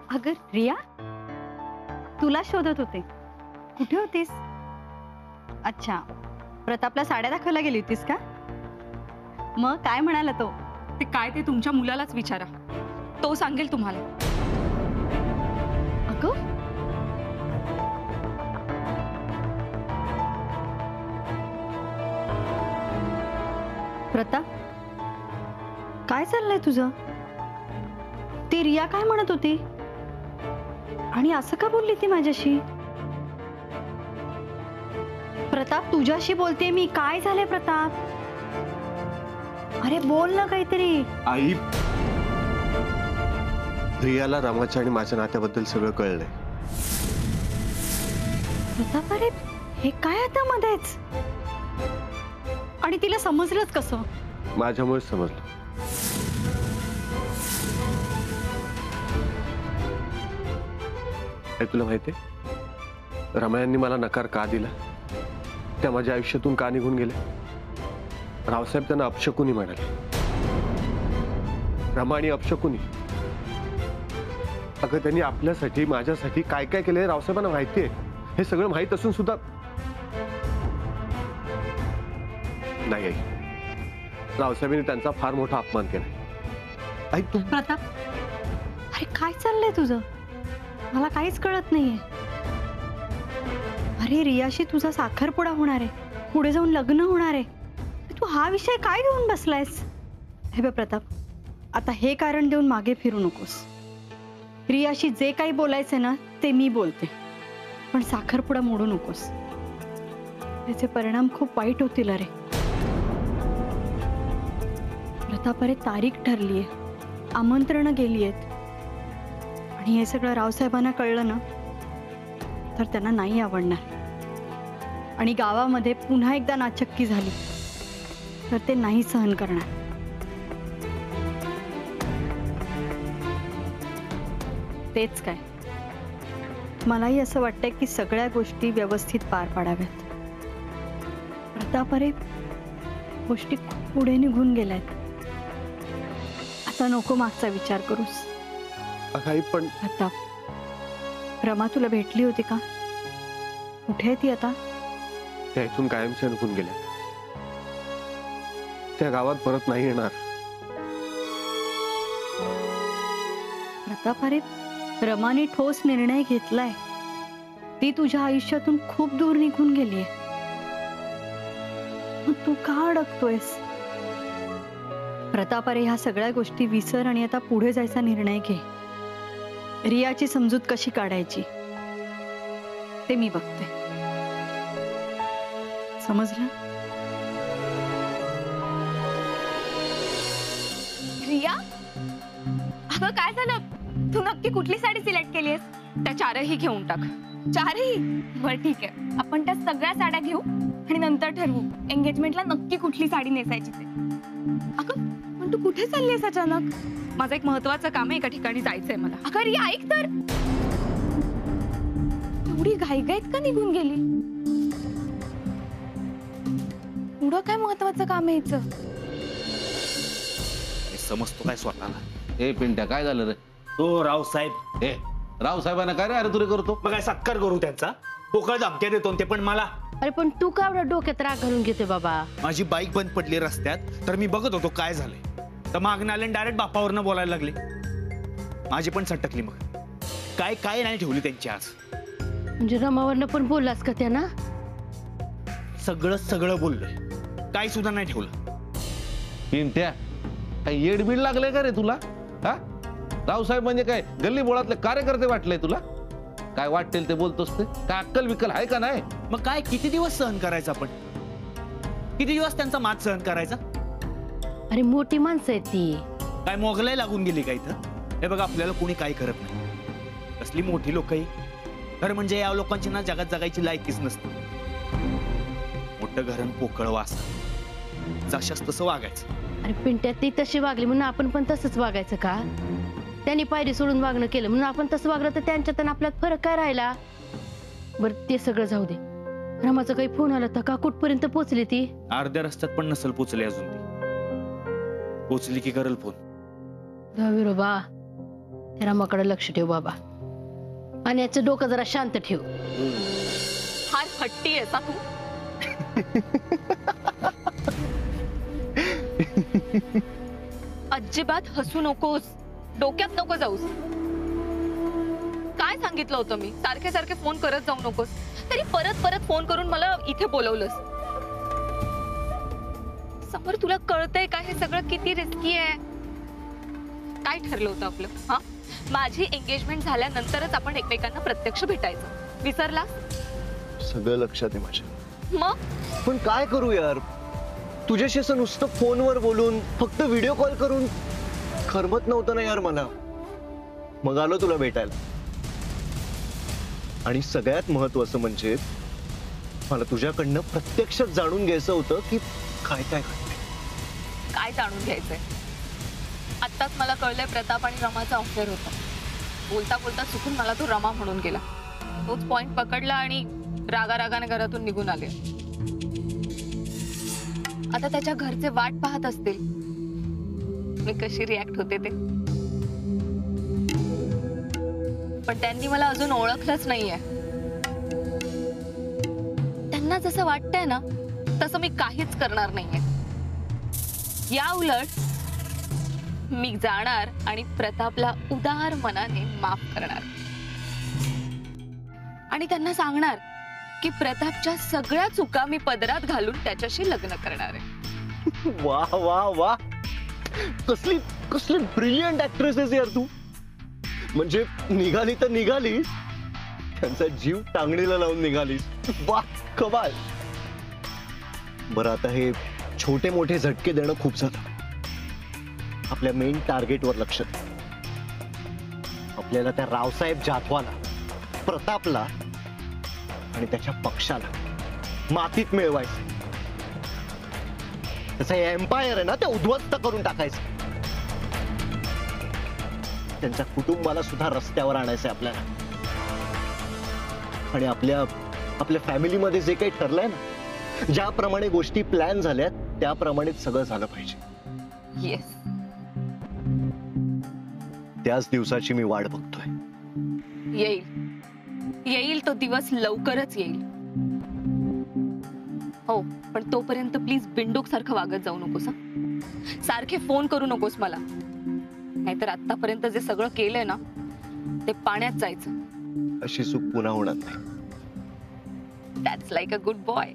अगं रिया, तुला शोधत होते. कुठे होतीस? अच्छा, प्रतापला साड्या दाखवायला गेली होतीस का? मग काय म्हणाला तो? ते काय ते तुमच्या मुलालाच विचारा, तो सांगेल तुम्हाला. अगं प्रताप, काय चाललंय तुझं? ती रिया काय म्हणत होती आणि असं का बोलली ती माझ्याशी? प्रताप, तुझ्याशी बोलते मी. काय झालंय प्रताप? अरे बोल ना काहीतरी. आई, रियाला रामाच्या आणि माझ्या नात्याबद्दल सगळं कळलंय. प्रताप, अरे हे काय आता मध्येच? आणि तिला समजलंच कसं? माझ्यामुळेच समजलं. हे तुला माहितीये रमायांनी मला नकार का दिला? त्या माझ्या आयुष्यातून का निघून गेले? रावसाहेब त्यांना अपशकुनी म्हणाले. रमा आणि अपशकुनी. अगं त्यांनी आपल्यासाठी माझ्यासाठी काय काय केलंय रावसाहेबांना माहितीये. हे सगळं माहित असून सुद्धा नाही आई, रावसाहेबांनी त्यांचा फार मोठा अपमान केला. आई तू. प्रताप, अरे काय चाललंय तुझं? मला काहीच कळत नाहीये. अरे रियाशी तुझा साखरपुडा होणार आहे, पुढे जाऊन लग्न होणार आहे. तू हा विषय काय घेऊन बसलायस? हे बघ प्रताप, आता हे कारण देऊन मागे फिरू नकोस. रियाशी जे काही बोलायचं ना ते मी बोलते, पण साखरपुडा मोडू नकोस. त्याचे परिणाम खूप वाईट होतील. अरे प्रताप, अरे तारीख ठरलीये, आमंत्रणं गेली आहेत, आणि हे सगळं रावसाहेबांना कळलं ना तर त्यांना नाही आवडणार. आणि गावामध्ये पुन्हा एकदा नाचक्की झाली तर ते नाही सहन करणार. तेच काय, मलाही असं वाटतंय की सगळ्या गोष्टी व्यवस्थित पार पाडाव्यात. प्रताप, अरे गोष्टी खूप पुढे निघून गेल्यात. आता नको मागचा विचार करूस. आई पण प्रताप, रमा तुला भेटली होती का? कुठे आहे ती आता? त्या इथून कायमच्या निघून गेल्या. त्या गावात परत नाही येणार. प्रताप, अरे रमाने ठोस निर्णय घेतलाय. ती तुझ्या आयुष्यातून खूप दूर निघून गेलीये. मग तू का अडकतोयस? प्रताप, अरे ह्या सगळ्या गोष्टी विसर आणि आता पुढे जायचा निर्णय घे. रियाची समजूत कशी काढायची ते मी बघते. समजलं? रिया, अगं काय झालं? तू नक्की कुठली साडी सिलेक्ट केलीस? त्या चारही घेऊन टाक. चारही? बरं ठीक आहे, आपण त्या सगळ्या साड्या घेऊ आणि नंतर ठरवू एंगेजमेंटला नक्की कुठली साडी नेसायची ते. अगं पण तू कुठे चाललीस अचानक? माझं एक महत्वाचं काम आहे, एका ठिकाणी जायचंय मला. अगं रिया ऐक तर, एवढी घाईघाईत का निघून गेली? एवढं काय महत्वाचं काम आहे हिचं? समजतो काय स्वतःला? ए पिंट्या, काय झालं रे? तो रावसाहेब. ए रावसाहेबांना काय रे अरे तुरे करतो? मग काय सत्कार करू त्यांचा? पोकळ धमक्या देतो ते पण मला. अरे पण तू का एवढा डोक्यात राग घालून घेते बाबा? माझी बाईक बंद पडली रस्त्यात, तर मी बघत होतो काय झालंय. तर मागणं आले डायरेक्ट बापावरनं बोलायला लागले. माझी पण सटकली. मग काय काय नाही ठेवली त्यांची आज. म्हणजे रमावरनं पण बोललास का त्यांना? सगळं सगळं बोललोय, काही सुद्धा नाही ठेवलं. पिंट्या, काय येडबीड लागले का रे तुला? हा, रावसाहेब म्हणजे काय गल्ली बोळातले कार्यकर्ते वाटले तुला? काय वाटेल ते बोलतोस ते? काय अक्कल विकल आहे का नाही? मग काय किती दिवस सहन करायचं आपण? किती दिवस त्यांचा मात सहन करायचा? अरे मोठी माणसं आहेत ती. काय मोगलाई लागून गेली का इथं? हे बघा, आपल्याला कोणी काय करत नाही. कसली मोठी लोक ही. घर म्हणजे या लोकांची ना जगात जगायची लायकीच नसते. मोठं घरण पोकळ वास, जशास तसं वागायचं. अरे पिंट्यात ती तशी वागली म्हणून आपण पण तसंच वागायचं का? त्यांनी पायरी सोडून वागणं केलं म्हणून आपण तसं वागलं तर त्यांच्यात आणि आपल्यात फरक काय राहिला? बरं ते सगळं जाऊ दे. रमाचा काही फोन आला तर का? कुठपर्यंत पोहोचली ती? अर्ध्या रस्त्यात पण नसल पोचली अजून ती. पोचली की करल फोन. विरोबा, त्या रमाकडे लक्ष ठेव बाबा, आणि याचं डोकं जरा शांत ठेव. फार हट्टी आहेस हा तू. अजिबात हसू नकोस, डोक्यात नको जाऊस. काय सांगितलं होतं मी, सारखे सारखे फोन करत जाऊ नकोस. तरी परत परत फोन करून मला इथे बोलवलंस. समोर तुला कळतंय का हे सगळं किती रिस्की आहे? काय ठरलं होतं आपलं? हा, माझी एंगेजमेंट झाल्यानंतरच आपण एकमेकांना प्रत्यक्ष भेटायचं. विसरला? सगळं लक्षात आहे माझ्या. मग पण काय करू यार, तुझ्याशी असं नुसतं फोनवर बोलून, फक्त व्हिडिओ कॉल करून करमत नव्हतं ना यार मला. मग आलो तुला भेटायला. आणि सगळ्यात महत्वाचं म्हणजे मला तुझ्याकडनं प्रत्यक्ष जाणून घ्यायचं होतं की काय काय घडतंय. काय जाणून घ्यायचंय? आत्ताच मला कळलंय प्रताप आणि रमाचा अफेअर होता. बोलता बोलता चुकून मला तो रमा म्हणून गेला. तोच पॉइंट पकडला आणि रागारागाने घरातून निघून आले. आता त्याच्या घरचे वाट पाहत असतील मी कशी रिॲक्ट होते ते. पण त्यांनी मला अजून ओळखलंच नाहीये. त्यांना जसं वाटतंय ना तसं मी काहीच करणार नाहीये. या उलट मी जाणार आणि प्रतापला उदार मनाने माफ करणार आणि त्यांना सांगणार की प्रतापच्या सगळ्या चुका मी पदरात घालून त्याच्याशी लग्न करणार आहे. वा वा वा, कसली कसली ब्रिलियंट ऍक्ट्रेस आहेस यार तू. म्हणजे निघाली तर निघाली, त्यांचा जीव टांगणीला लावून निघालीस. वा, कमाल. बरं, आता हे छोटे मोठे झटके देणं खूप झालं. आपल्या मेन टार्गेटवर लक्ष दे. आपल्याला त्या रावसाहेब जाधवाला, प्रतापला आणि त्याच्या पक्षाला मातीत मिळवायचं. त्याचा एम्पायर आहे ना, ते उद्ध्वस्त करून टाकायचं. त्यांच्या कुटुंबाला सुद्धा रस्त्यावर आणायचंय आपल्याला. आणि आपल्या फॅमिलीमध्ये जे काही ठरलंय ना, ज्याप्रमाणे गोष्टी प्लॅन झाल्यात त्याप्रमाणेच सगळं झालं पाहिजे. येस, त्याच दिवसाची मी वाट बघतोय. येईल तो दिवस, लवकरच येईल. हो, पण तोपर्यंत प्लीज बिंडूक सारखं वागत जाऊ नकोस. सारखे फोन करू नकोस मला, नाहीतर आतापर्यंत जे सगळं केलंय ना ते पाण्यात जायचं. अशी चूक पुन्हा होणार नाही. That's like a good boy.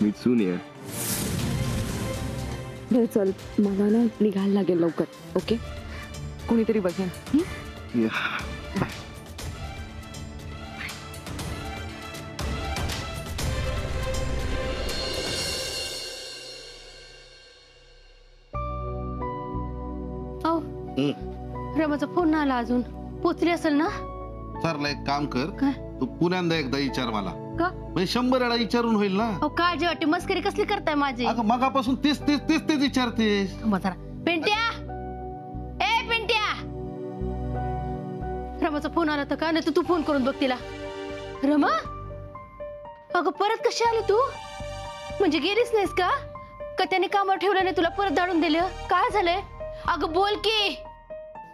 मी सुनिया. चल, मला ना निघायला लागेल लवकर. ओके, कोणीतरी बघेन. रमाचा फोन नाही आला अजून. पोचली असेल ना? सरला एक काम कर, काय? तू पुण्यांदा एकदा विचार मला. का? म्हणजे 100 वेळा विचारून होईल ना. अहो, काळजी वाटते. मस्करी कसली करताय माझी? अगं मगापासून तेच विचारतेस. थांबा जरा. पिंट्या, ए पिंट्या, रमाचा फोन आला तर का? नाही तर तू फोन करून बघ तिला. रमा, अगं परत कशी आली तू? म्हणजे गेलीच नाहीस का? का त्याने कामावर ठेवलं नाही तुला, परत धाडून दिलं? काय झालंय? अगं बोल की.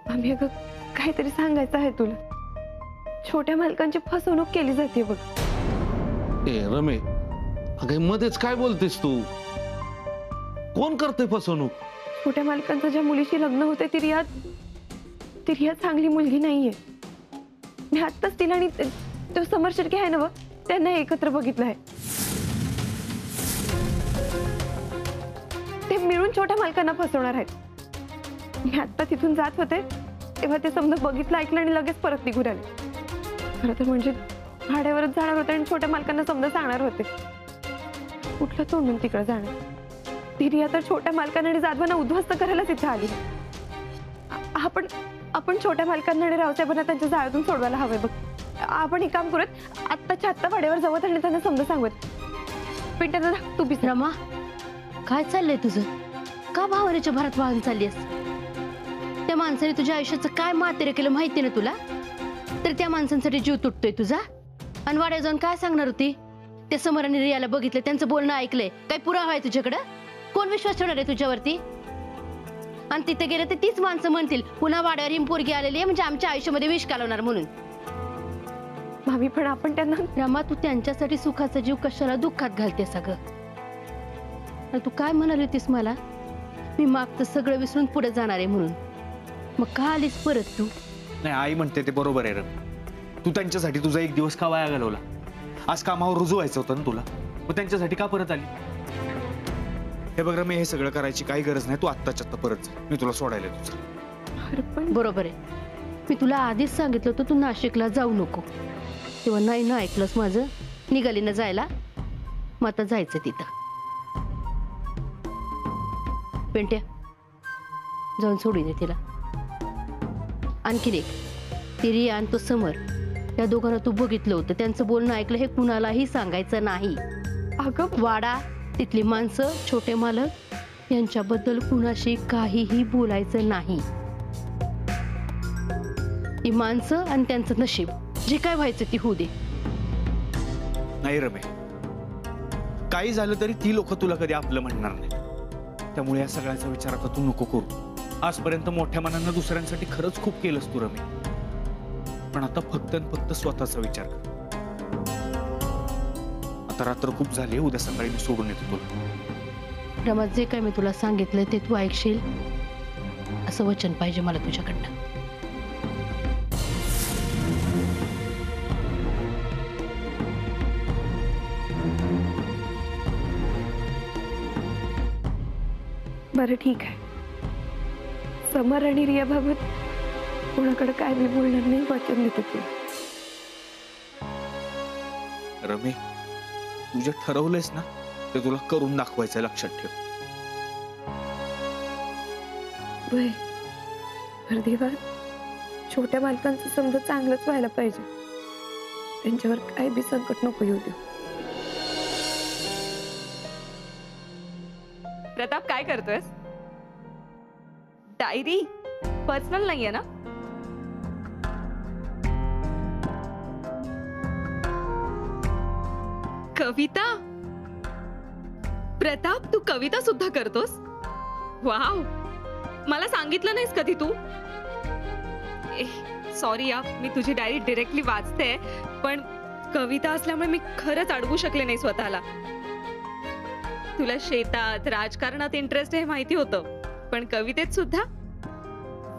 आम्ही अगं काहीतरी सांगायचं आहे तुला. छोट्या मालकांची फसवणूक केली जाते बघ. ए रमे, अगं मध्येच काय बोलतेस तू? कोण करते फसवणूक? छोट्या मालकांचं ज्या मुलीशी लग्न होते ती रिया चांगली मुलगी नाहीये. मी आत्ताच तिला आणि तो समर शिर्के आहे ना बघ, त्यांना एकत्र बघितलं आहे. ते मिळून छोट्या मालकांना फसवणार आहेत. मी आत्ता तिथून जात होते तेव्हा ते समजा बघितलं, ऐकलं आणि लगेच परत निघून आले. खरं तर म्हणजे भाड्यावरच जाणार होते आणि छोट्या मालकांना समजा सांगणार होते. कुठलं तोंडून तिकडे जाणार. ती रिया तर छोट्या मालकांना आणि जाधवांना उद्ध्वस्त करायलाच इथे आली. आपण आपण छोट्या मालकांना आणि रावसाहेबांना त्यांच्या जाळ्यातून सोडवायला हवंय बघ. आपण हे काम करूत, आत्ताच्या आत्ता वाड्यावर जावत आणि त्यांना समजा सांगत. पिंट्या दादा तू बी रमा, काय चाललंय तुझं? का भावनेच्या भरात वाहन चाललीस? त्या माणसाने तुझ्या आयुष्याचं काय मातेरे केलं माहिती ना तुला? तर त्या माणसांसाठी जीव तुटतोय तुझा. आणि वाड्यावर जाऊन काय सांगणार होती? त्या समर आणि रियाला बघितलं, त्यांचं बोलणं ऐकलंय, काय पुरावा आहे तुझ्याकडं? कोण विश्वास ठेवणार आहे तुझ्यावरती? आणि तिथे गेलं तर तीच माणसं म्हणतील पुन्हा वाड्यावर ही पोरगी आलेली आहे म्हणजे आमच्या आयुष्यामध्ये विष घालवणार म्हणून. भाभी पण आपण त्यांना. रमा, तू त्यांच्यासाठी सुखाचा जीव कशाला दुःखात घालते सगळं? तू काय म्हणाली होतीस मला? मी मागचं सगळं विसरून पुढे जाणार आहे म्हणून. मग का आलीस परत तू? नाही, आई म्हणते ते बरोबर आहे रमी. तू त्यांच्यासाठी तुझा एक दिवस का वाया घालवला? आज कामावर रुजू व्हायचं होतं ना तुला, मग त्यांच्यासाठी का परत आली? हे बघ रमी, हे सगळं करायची काही गरज नाही. तू आत्ताच्या आत्ता परत जा, मी तुला सोडायला तुझं. बरोबर आहे. मी तुला आधीच सांगितलं होतं तू नाशिकला जाऊ नको, तेव्हा नाही ना ऐकलंस माझं. निघाली ना जायला, मग आता जायचं तिथं. पेंट्या, जाऊन सोडू दे तिला. आणखीन एक, ती रिया आणि तो समर, या दोघांना तू बघितलं होतं, त्यांचं बोलणं ऐकलं हे कुणालाही सांगायचं नाही. अगं वाडा, तिथली माणसं, छोटे मालक यांच्याबद्दल कुणाशी काहीही बोलायचं नाही. ती माणसं आणि त्यांचं नशीब, जे काय व्हायचं ती होऊ दे. नाही रमे, काही झालं तरी ती लोक तुला कधी आपलं म्हणणार नाही. त्यामुळे या सगळ्याचा विचार आता तू नको करू. आजपर्यंत मोठ्या मनानं दुसऱ्यांसाठी खरंच खूप केलंस तू रमे, पण आता फक्त आणि फक्त स्वतःचा विचार कर. आता रात्र खूप झाली, उद्या सकाळी मी सोडून येतो तुला. रमा, जे काय मी तुला सांगितलं ते तू ऐकशील असं वचन पाहिजे मला तुझ्याकडनं. बरं ठीक आहे. समर आणि रिया बाबत कोणाकडे काय मी बोलणार नाही, वचन देते तुला. रमे, तू जे ठरवलंयस ना ते तुला करून दाखवायचं, लक्षात ठेव. वय देवा, छोट्या मालकांचं समजा चांगलंच व्हायला पाहिजे. त्यांच्यावर काय बी संकट नको येऊ देऊ. प्रताप, काय करतोयस? डायरी पर्सनल नाहीये ना? कविता? प्रताप, तू कविता सुद्धा करतोस? वाव, मला सांगितलं नाहीस कधी तू? सॉरी या, मी तुझी डायरी डायरेक्टली वाचते, पण कविता असल्यामुळे मी खरंच अडवू शकले नाही स्वतःला. तुला शेतात, राजकारणात इंटरेस्ट आहे माहिती होतं, पण कवितेत सुद्धा?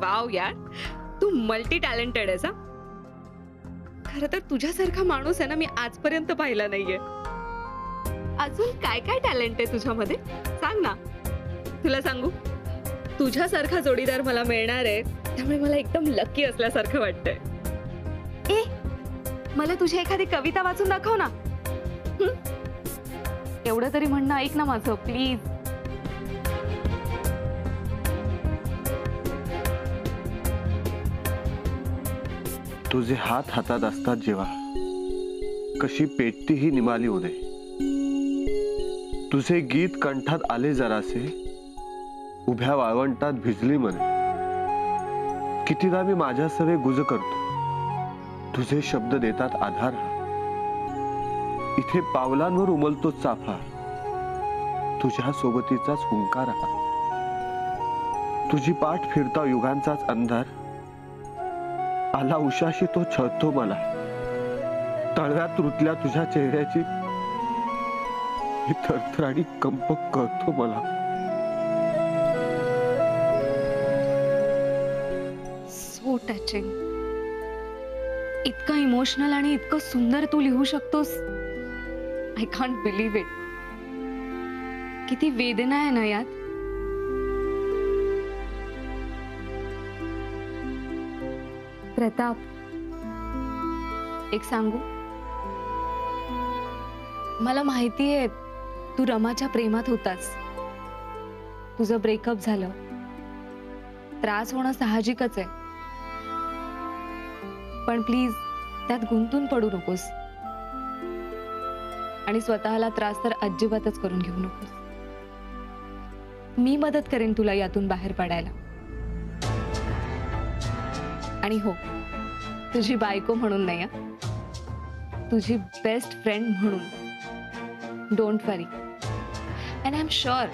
वाव यार, तू मल्टी टॅलेंटेड आहेस. खरं तर तुझ्यासारखा माणूस आहे ना मी आजपर्यंत पाहिला नाहीये. अजून काय काय टॅलेंट आहे तुझ्यामध्ये सांग ना. तुला सांगू, तुझ्यासारखा जोडीदार मला मिळणार आहे, त्यामुळे मला एकदम लकी असल्यासारखं वाटतंय. ए, मला तुझी एखादी कविता वाचून दाखव ना. एवढं तरी म्हणणं ऐक ना माझं, प्लीज. तुझे हात हातात असतात जेव्हा, कशी पेटती ही निमाली उदय. तुझे गीत कंठात आले जरासे, उभ्या वाळवंटात भिजली मन. कितीदा मी माझ्या सवे गुज करतो, तुझे शब्द देतात आधार. इथे पावलांवर उमलतो चाफा, तुझ्या सोबतीचाच हुंकार. तुझी पाठ फिरता युगांचाच अंधार. आला उशाशी तो छळतो मला, तळव्यात रुतल्या तुझ्या चेहऱ्याची ही थरथर आणि कंप करतो मला. So touching. इतकं इमोशनल आणि इतकं सुंदर तू लिहू शकतोस. I can't believe it. किती वेदना आहे ना यात. प्रताप, एक सांगू, मला माहितीये तू रमाच्या प्रेमात होतास. तुझं ब्रेकअप झालं, त्रास होणं साहजिकच आहे. पण प्लीज त्यात गुंतून पडू नकोस आणि स्वतःला त्रास तर अजिबातच करून घेऊ नकोस. मी मदत करेन तुला यातून बाहेर पडायला. आणि हो, तुझी बायको म्हणून नाही, तुझी बेस्ट फ्रेंड म्हणून. Don't worry. And I am sure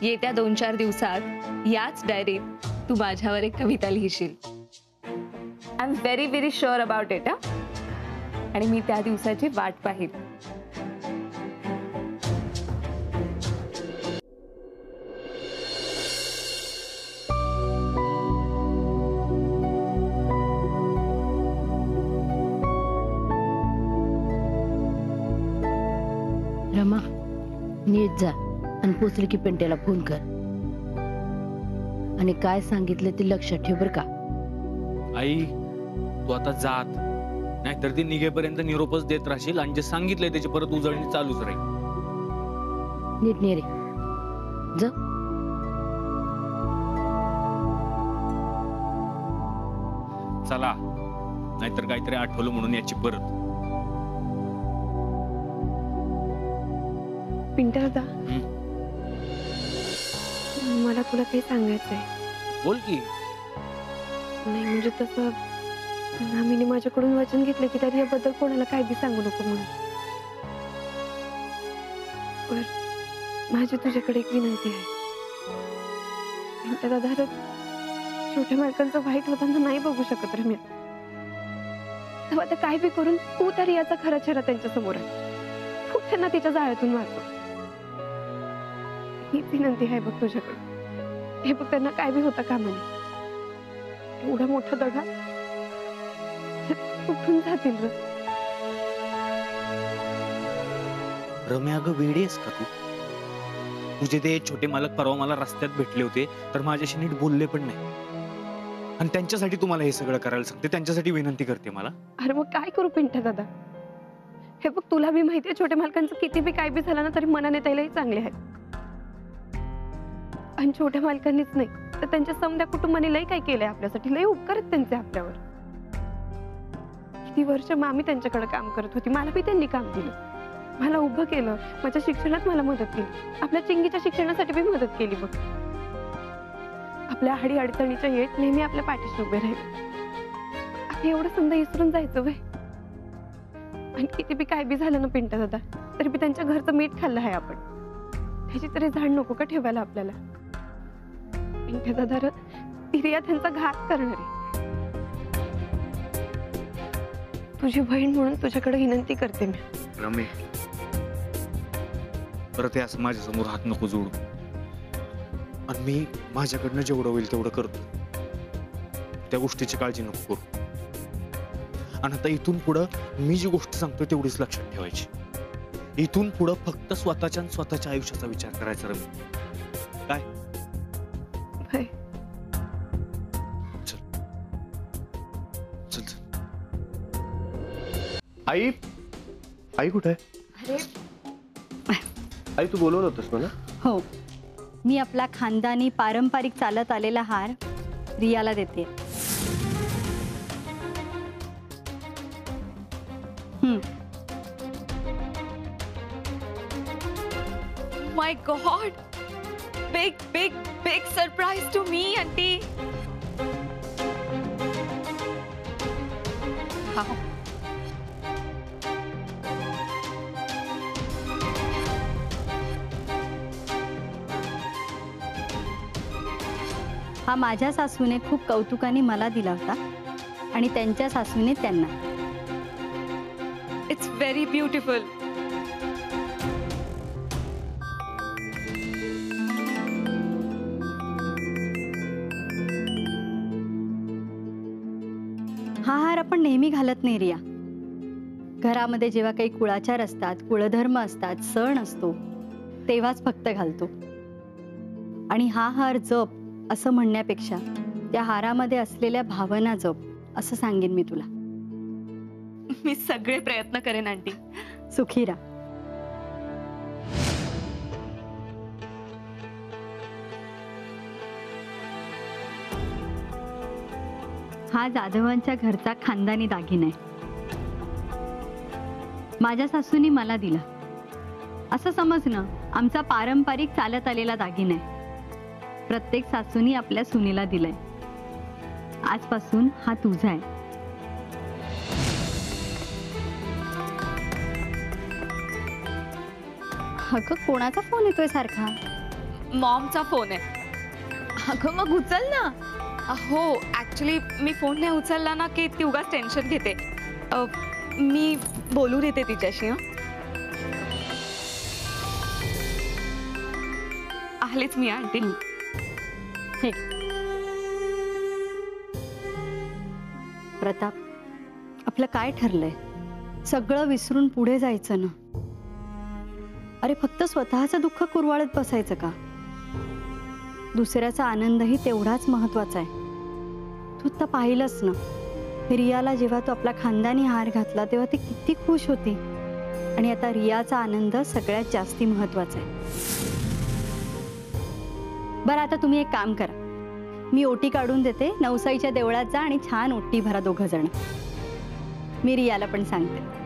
येत्या 2-4 दिवसात याच डायरीत तू माझ्यावर एक कविता लिहिशील. I am very very sure about it. आणि मी त्या दिवसाची वाट पाहिल. रमा, नीट जा आणि पोचली की पेंट्याला फोन कर आणि काय सांगितलं ते लक्षात ठेव बर का. आई तू आता जात, नाहीतर ती निघेपर्यंत निरोपच देत राहशील आणि जे सांगितलंय त्याची परत उजळणी चालूच राहील. नीट ने रे जा. चला, नाहीतर काहीतरी आठवलं म्हणून याची परत. पिंट्या दादा, मला तुला काही सांगायचंय. बोल की. नाही म्हणजे तसं आम्ही माझ्याकडून वचन घेतलं की तरी याबद्दल कोणाला काय बी सांगू नको म्हणून. पण माझी तुझ्याकडे एक विनंती आहे. पिंट्या दादा, छोट्या मालकांचं वाईट होताना नाही बघू शकत रम्या. तेव्हा आता काय बी करून तू तरी याचा खरा चेहरा त्यांच्या समोर आहे. तू त्यांना तिच्या जाळ्यातून वाचव. ही विनंती आहे बघ तुझ्याकडे. हे बघ, त्यांना काय बी होता कामा नये. एवढा मोठा दगड उठून जातील र. रम्या, अगं वेडी आहेस का तू? तुझे ते छोटे मालक परवा मला रस्त्यात भेटले होते तर माझ्याशी नीट बोलले पण नाही, आणि त्यांच्यासाठी तुम्हाला हे सगळं करायला सांगते, त्यांच्यासाठी विनंती करते मला. अरे मग काय करू पिंट्या दादा? हे बघ, तुला बी माहितीये छोट्या मालकांचं किती बी काय बी झालं ना तरी मनाने त्यालाही चांगले आहेत. आणि छोट्या मालकांनीच नाही तर त्यांच्या समध्या कुटुंबाने लय काय केलंय आपल्यासाठी. लय उपकार आहेत त्यांचे आपल्यावर. किती वर्ष मामी त्यांच्याकडे काम करत होती. मला बी त्यांनी काम दिलं, मला उभं केलं, माझ्या शिक्षणात मला मदत केली, आपल्या चिंगीच्या शिक्षणासाठी बी मदत केली बघ. आपल्या हाडी अडचणीच्या येत नेहमी आपल्या पाठीशी उभे राहिले. आता एवढं समजा विसरून जायचं वय. आणि किती बी काय बी झालं ना पिंट्या दादा, तरी बी त्यांच्या घरचं मीठ खाल्लं आहे आपण. त्याची तरी झाड नको का ठेवायला आपल्याला? पिंट्या दादा, तिरिया त्यांचा घात करणार आहे. तुझी बहीण म्हणून तुझ्याकडे विनंती करते मी. रमे, परत असं माझ्या समोर हात नको जोडू. आणि मी माझ्याकडनं जेवढं होईल तेवढं करतो. त्या गोष्टीची काळजी नको करू. आणि आता इथून पुढं मी जी गोष्ट सांगतोय तेवढीच लक्षात ठेवायची. इथून पुढं फक्त स्वतःच्या आयुष्याचा विचार करायचा रमी. काय? चल चल चल. आई, आई कुठे आहे? आई, तू बोलवलं होतंस मला? हो, मी आपला खानदानी पारंपरिक चालत आलेला हार रियाला देते. My God, big big big surprise to me aunty. हा माझ्या सासूने खूप कौतुकाने मला दिला होता आणि त्यांच्या सासूने त्यांना. It's very beautiful. हा हार आपण नेहमी घालत नाही रिया. घरामध्ये जेव्हा काही कुळाचार असतात, कुळधर्म असतात, सण असतो, तेव्हाच फक्त घालतो. आणि हा हार जप असं म्हणण्यापेक्षा त्या हारामध्ये असलेल्या भावना जप असं सांगेन मी तुला. मी सगळे प्रयत्न करेन आंटी. सुखी राहा. हा जाधवांच्या घरचा खानदानी दागिना आहे. माझ्या सासूनी मला दिला असं समजणं आमचा पारंपरिक चालत आलेला दागिना आहे. प्रत्येक सासूनी आपल्या सुनेला दिलाय. आजपासून हा तुझा आहे. अगं कोणाचा फोन येतोय सारखा? मॉमचा फोन आहे. अगं मग उचल ना. हो ऍक्च्युली मी फोन नाही उचलला ना की ती उगाच टेन्शन घेते. मी बोलू देते तिच्याशी. आलेच मी आंटी. हे प्रताप, आपलं काय ठरलंय? सगळं विसरून पुढे जायचं ना. अरे फक्त स्वतःचं दुःख कुरवाळत बसायचं का? दुसऱ्याचा आनंदही तेवढाच महत्वाचा आहे. तू तर पाहिलंच ना, रियाला जेव्हा तू आपला खानदानी हार घातला तेव्हा ती किती खुश होती. आणि आता रियाचा आनंद सगळ्यात जास्ती महत्वाचा आहे. बरं आता तुम्ही एक काम करा, मी ओटी काढून देते. नवसाईच्या देवळात जा आणि छान ओटी भरा दोघं जण. मी रियाला पण सांगते.